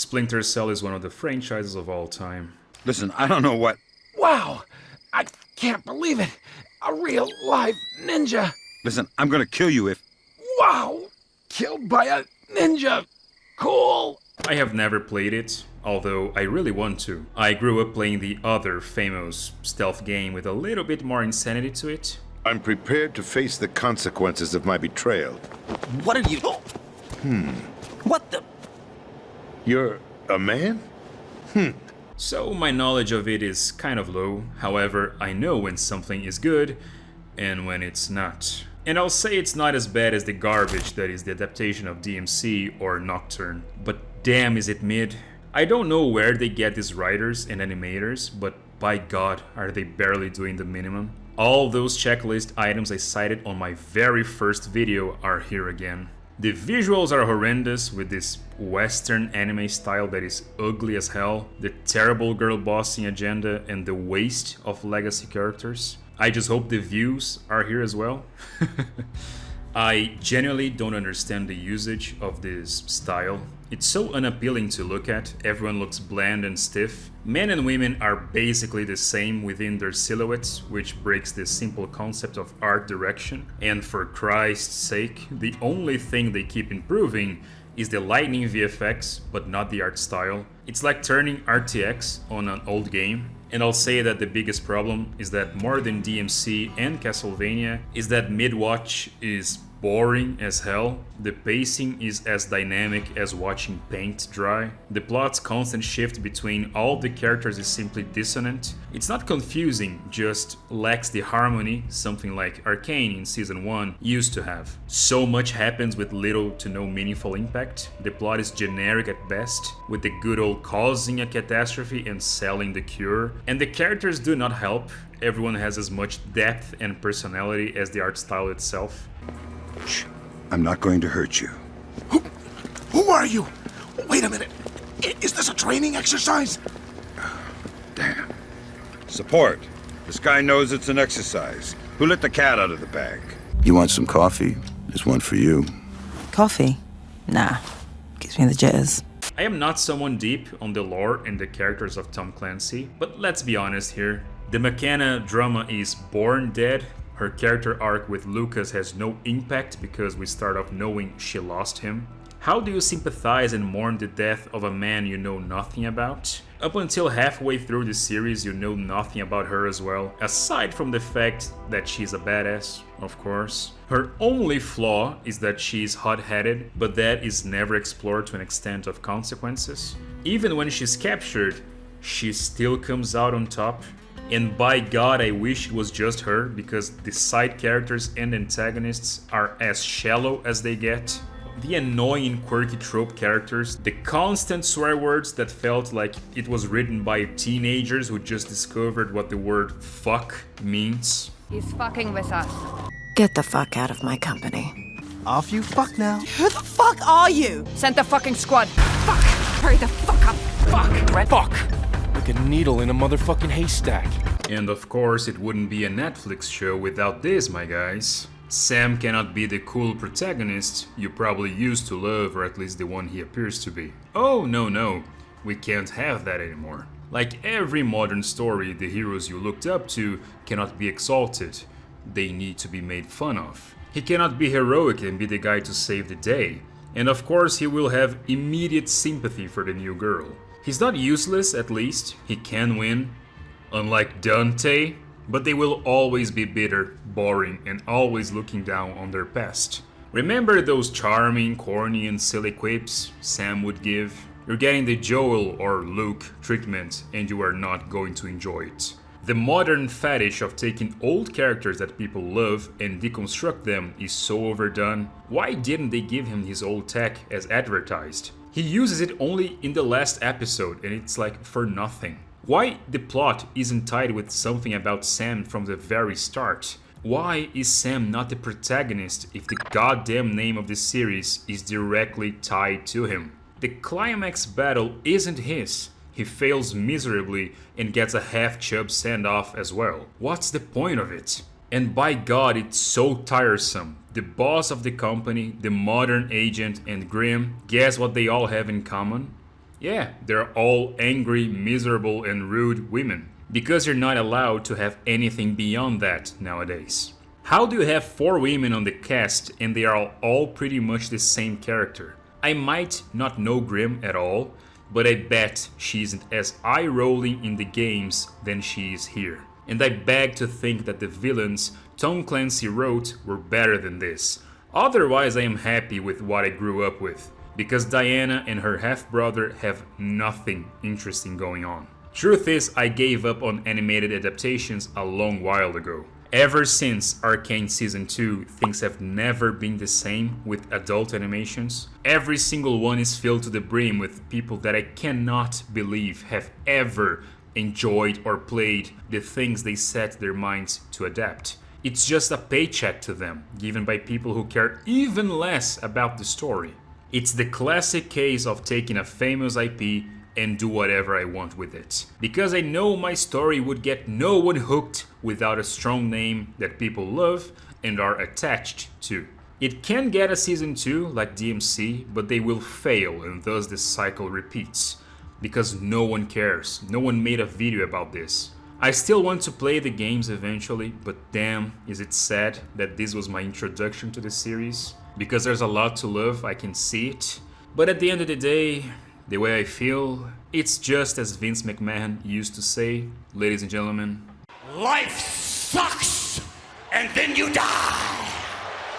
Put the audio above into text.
Splinter Cell is one of the franchises of all time. Listen, I don't know what... Wow! I can't believe it! A real live ninja! Listen, I'm gonna kill you if... Wow! Killed by a ninja! Cool! I have never played it, although I really want to. I grew up playing the other famous stealth game with a little bit more insanity to it. I'm prepared to face the consequences of my betrayal. What are you... What the... You're a man? So my knowledge of it is kind of low. However, I know when something is good and when it's not. And I'll say it's not as bad as the garbage that is the adaptation of DMC or Nocturne, but damn is it mid. I don't know where they get these writers and animators, but by God, are they barely doing the minimum. All those checklist items I cited on my very first video are here again. The visuals are horrendous with this western anime style that is ugly as hell, the terrible girl bossing agenda, and the waste of legacy characters. I just hope the views are here as well. I genuinely don't understand the usage of this style. It's so unappealing to look at, everyone looks bland and stiff. Men and women are basically the same within their silhouettes, which breaks the simple concept of art direction. And for Christ's sake, the only thing they keep improving is the lighting VFX, but not the art style. It's like turning RTX on an old game. And I'll say that the biggest problem is that more than DMC and Castlevania is that mid-watch is boring as hell. The pacing is as dynamic as watching paint dry. The plot's constant shift between all the characters is simply dissonant. It's not confusing, just lacks the harmony something like Arcane in Season 1 used to have. So much happens with little to no meaningful impact. The plot is generic at best, with the good old causing a catastrophe and selling the cure. And the characters do not help. Everyone has as much depth and personality as the art style itself. Shh. I'm not going to hurt you. Who are you? Wait a minute. Is this a training exercise? Damn. Support. This guy knows it's an exercise. Who let the cat out of the bag? You want some coffee? There's one for you. Coffee? Nah. Gives me the jitters. I am not someone deep on the lore and the characters of Tom Clancy, but let's be honest here. The McKenna drama is born dead. Her character arc with Lucas has no impact because we start off knowing she lost him. How do you sympathize and mourn the death of a man you know nothing about? Up until halfway through the series you know nothing about her as well, aside from the fact that she's a badass, of course. Her only flaw is that she's hot-headed, but that is never explored to an extent of consequences. Even when she's captured, she still comes out on top. And by God, I wish it was just her, because the side characters and antagonists are as shallow as they get. The annoying, quirky trope characters, the constant swear words that felt like it was written by teenagers who just discovered what the word fuck means. He's fucking with us. Get the fuck out of my company. Off you fuck now. Who the fuck are you? Send the fucking squad. Fuck! Hurry the fuck up. Fuck! Red. Fuck! Like a needle in a motherfucking haystack. And of course it wouldn't be a Netflix show without this, my guys. Sam cannot be the cool protagonist you probably used to love, or at least the one he appears to be. Oh no, we can't have that anymore. Like every modern story, the heroes you looked up to cannot be exalted. They need to be made fun of. He cannot be heroic and be the guy to save the day. And of course he will have immediate sympathy for the new girl. He's not useless, at least. He can win. Unlike Dante, but they will always be bitter, boring, and always looking down on their past. Remember those charming, corny, and silly quips Sam would give? You're getting the Joel or Luke treatment, and you are not going to enjoy it. The modern fetish of taking old characters that people love and deconstruct them is so overdone. Why didn't they give him his old tech as advertised? He uses it only in the last episode, and it's like for nothing. Why the plot isn't tied with something about Sam from the very start? Why is Sam not the protagonist if the goddamn name of the series is directly tied to him? The climax battle isn't his. He fails miserably and gets a half-chub send-off as well. What's the point of it? And by God, it's so tiresome. The boss of the company, the modern agent, and Grimm, guess what they all have in common? Yeah, they're all angry, miserable, and rude women. Because you're not allowed to have anything beyond that nowadays. How do you have 4 women on the cast and they are all pretty much the same character? I might not know Grimm at all, but I bet she isn't as eye-rolling in the games than she is here. And I beg to think that the villains Tom Clancy wrote were better than this. Otherwise, I am happy with what I grew up with, because Diana and her half-brother have nothing interesting going on. Truth is, I gave up on animated adaptations a long while ago. Ever since Arcane Season 2, things have never been the same with adult animations. Every single one is filled to the brim with people that I cannot believe have ever enjoyed or played the things they set their minds to adapt. It's just a paycheck to them, given by people who care even less about the story. It's the classic case of taking a famous IP and do whatever I want with it. Because I know my story would get no one hooked without a strong name that people love and are attached to. It can get a season 2 like DMC, but they will fail and thus the cycle repeats. Because no one cares, no one made a video about this. I still want to play the games eventually, but damn, is it sad that this was my introduction to the series. Because there's a lot to love, I can see it. But at the end of the day, the way I feel, it's just as Vince McMahon used to say, ladies and gentlemen. Life sucks, and then you die.